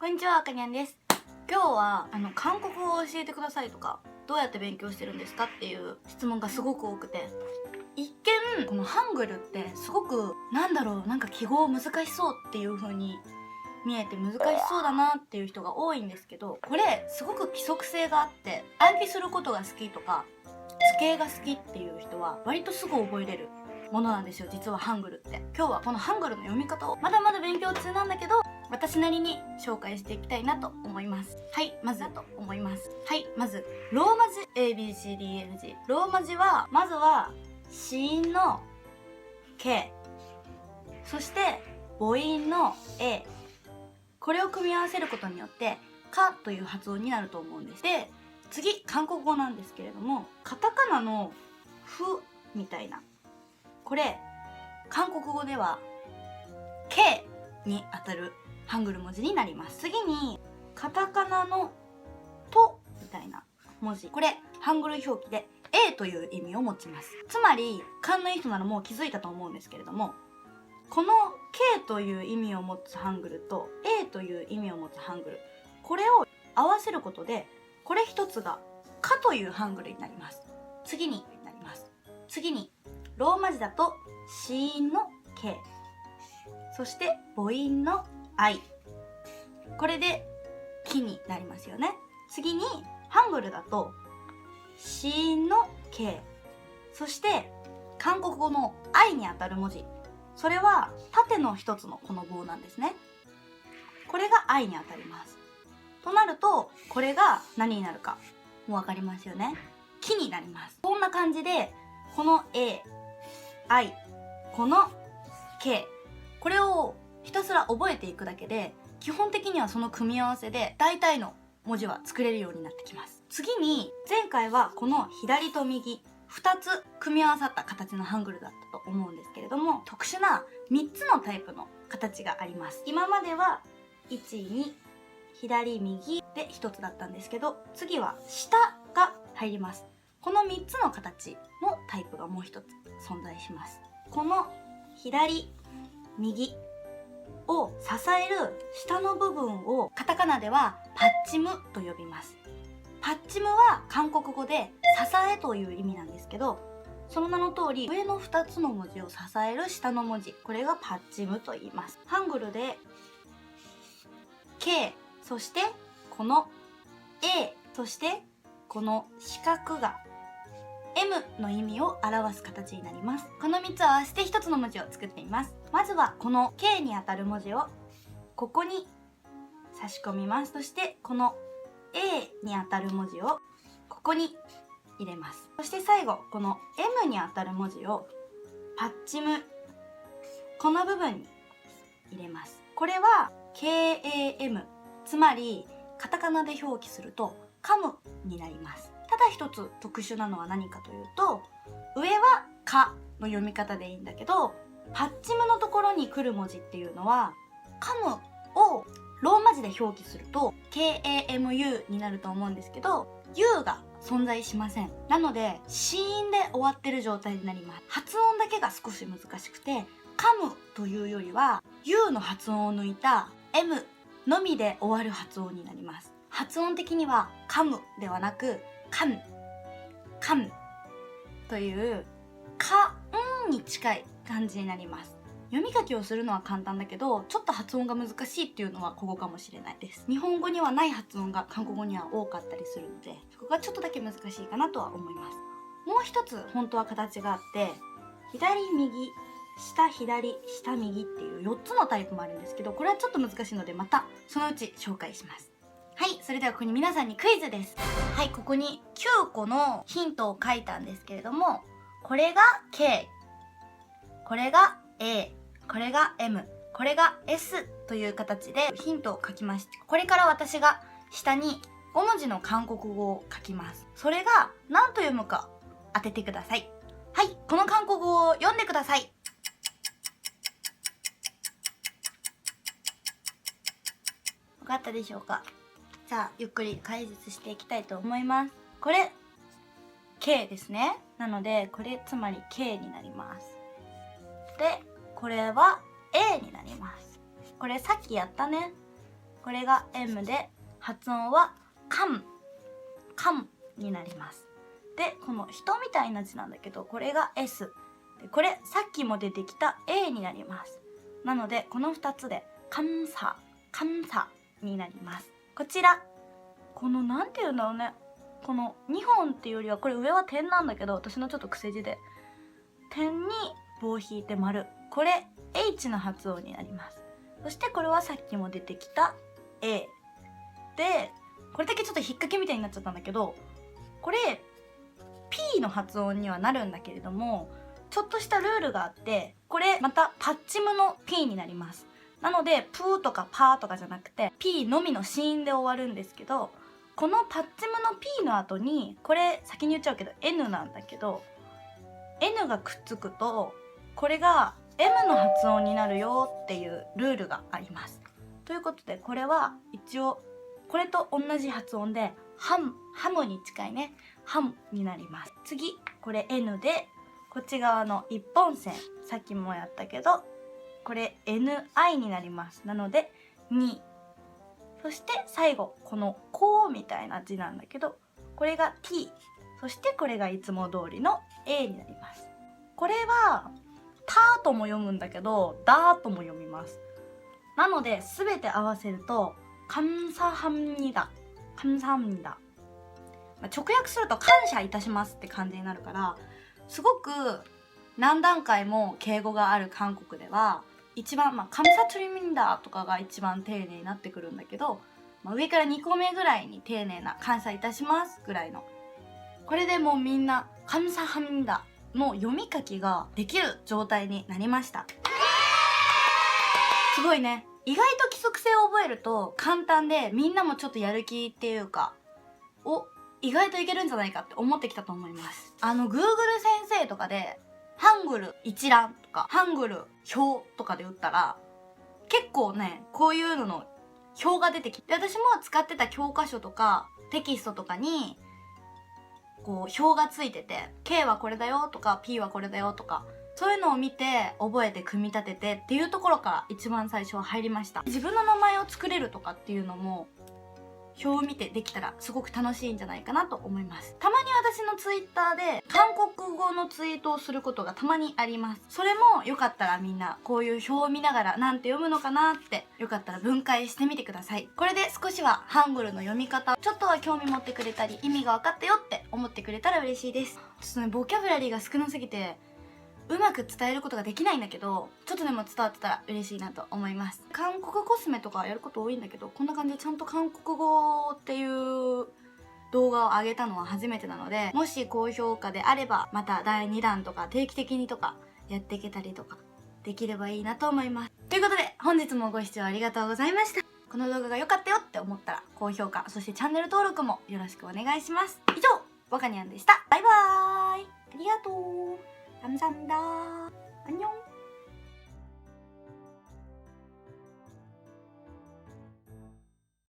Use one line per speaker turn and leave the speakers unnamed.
こんにちは、あかにゃんです。今日は韓国語を教えてくださいとか、どうやって勉強してるんですかっていう質問がすごく多くて、一見このハングルってすごくなんか記号難しそうっていう風に見えて難しそうだなっていう人が多いんですけど、これすごく規則性があって、暗記することが好きとか図形が好きっていう人は割とすぐ覚えれるものなんですよ、実はハングルって。今日はこのハングルの読み方をまだまだ勉強中なんだけど、私なりに紹介していきたいなと思います。まずローマ字 ABCDEFG。 ローマ字はまずは子音の K、 そして母音の A、 これを組み合わせることによってかという発音になると思うんです。で、次韓国語なんですけれども、カタカナのフみたいな、これ韓国語では K にあたるハングル文字になります。次にカタカナのとみたいな文字、これハングル表記で A という意味を持ちます。つまり勘のいい人ならもう気づいたと思うんですけれども、この K という意味を持つハングルと A という意味を持つハングル、これを合わせることでこれ一つがかというハングルになります。次にローマ字だと子音の K、 そして母音の I、 これできになりますよね。次にハングルだと子音の K、 そして韓国語の I にあたる文字、それは縦の一つのこの棒なんですね。これが I にあたります。となるとこれが何になるかもう分かりますよね。きになります。こんな感じでこの A、 I、 この K、 これをひたすら覚えていくだけで、基本的にはその組み合わせで大体の文字は作れるようになってきます。次に前回はこの左と右2つ組み合わさった形のハングルだったと思うんですけれども、特殊な3つのタイプの形があります。今までは1、2、左右で1つだったんですけど、次は下が入ります。この3つの形のタイプがもう1つ存在します。この左右を支える下の部分をカタカナではパッチムと呼びます。パッチムは韓国語で支えという意味なんですけど、その名の通り上の2つの文字を支える下の文字、これがパッチムと言います。ハングルで K、 そしてこの A、 そしてこの四角が M の意味を表す形になります。この3つを合わせて1つの文字を作っています。まずはこの K にあたる文字をここに差し込みます。そしてこの A にあたる文字をここに入れます。そして最後この M にあたる文字をパッチム、この部分に入れます。これは KAM、 つまりカタカナで表記するとカムになります。ただ一つ特殊なのは何かというと、上はカの読み方でいいんだけど、パッチムのところに来る文字っていうのはカムをローマ字で表記すると KAMU になると思うんですけど、 U が存在しません。なので子音で終わってる状態になります。発音だけが少し難しくて、カムというよりは U の発音を抜いた M のみで終わる発音になります。発音的にはカムではなくカンというカンに近い感じになります。読み書きをするのは簡単だけど、ちょっと発音が難しいっていうのはここかもしれないです。日本語にはない発音が韓国語には多かったりするので、そこがちょっとだけ難しいかなとは思います。もう一つ本当は形があって、左右下左下右っていう4つのタイプもあるんですけど、これはちょっと難しいのでまたそのうち紹介します。それではここに皆さんにクイズです。ここに9個のヒントを書いたんですけれども、これが K、 これが A、 これが M、 これが S という形でヒントを書きました。これから私が下に5文字の韓国語を書きます。それが何と読むか当ててください。この韓国語を読んでください。分かったでしょうか。さあゆっくり解説していきたいと思います。これ K ですね。なのでこれつまり K になります。でこれは A になります。これさっきやったね。これが M で発音はカンになります。でこの人みたいな字なんだけど、これが S で、これさっきも出てきた A になります。なのでこの2つでカンサになります。こちらこのなんていうんだろうね、この2本っていうよりは、これ上は点なんだけど、私のちょっと癖字で点に棒引いて丸、これ H の発音になります。そしてこれはさっきも出てきた A で、これだけちょっと引っ掛けみたいになっちゃったんだけど、これ P の発音にはなるんだけれども、ちょっとしたルールがあって、これまたパッチムの P になります。なのでプーとかパーとかじゃなくて P のみの子音で終わるんですけど、このパッチムの P の後に、これ先に言っちゃうけど N なんだけど、 N がくっつくとこれが M の発音になるよっていうルールがあります。ということでこれは一応これと同じ発音でハムに近いね、ハムになります。次これ N で、こっち側の一本線さっきもやったけど、これ NI になります。なので2、そして最後このこうみたいな字なんだけど、これが T、 そしてこれがいつも通りの A になります。これはタとも読むんだけどダーとも読みます。なので全て合わせると감사합니다、直訳すると感謝いたしますって感じになるから、すごく何段階も敬語がある韓国では一番감사드립니다とかが一番丁寧になってくるんだけど、上から2個目ぐらいに丁寧な感謝いたしますぐらいの、これでもうみんな감사합니다の読み書きができる状態になりました。すごいね。意外と規則性を覚えると簡単で、みんなもちょっとやる気っていうか、意外といけるんじゃないかって思ってきたと思います。Google 先生とかでハングル一覧とかハングル表とかで打ったら結構ね、こういうのの表が出てきて、私も使ってた教科書とかテキストとかにこう表がついてて、 K はこれだよとか P はこれだよとか、そういうのを見て覚えて組み立ててっていうところから一番最初は入りました。自分の名前を作れるとかっていうのも表を見てできたらすごく楽しいんじゃないかなと思います。たまに私のツイッターで韓国語のツイートをすることがたまにあります。それもよかったらみんなこういう表を見ながらなんて読むのかなってよかったら分解してみてください。これで少しはハングルの読み方ちょっとは興味持ってくれたり、意味が分かったよって思ってくれたら嬉しいです。ちょっとね、ボキャブラリーが少なすぎてうまく伝えることができないんだけど、ちょっとでも伝わってたら嬉しいなと思います。韓国コスメとかやること多いんだけど、こんな感じでちゃんと韓国語っていう動画を上げたのは初めてなので、もし高評価であればまた第2弾とか定期的にとかやっていけたりとかできればいいなと思います。ということで本日もご視聴ありがとうございました。この動画が良かったよって思ったら高評価、そしてチャンネル登録もよろしくお願いします。以上、わかにゃんでした。バイバーイ。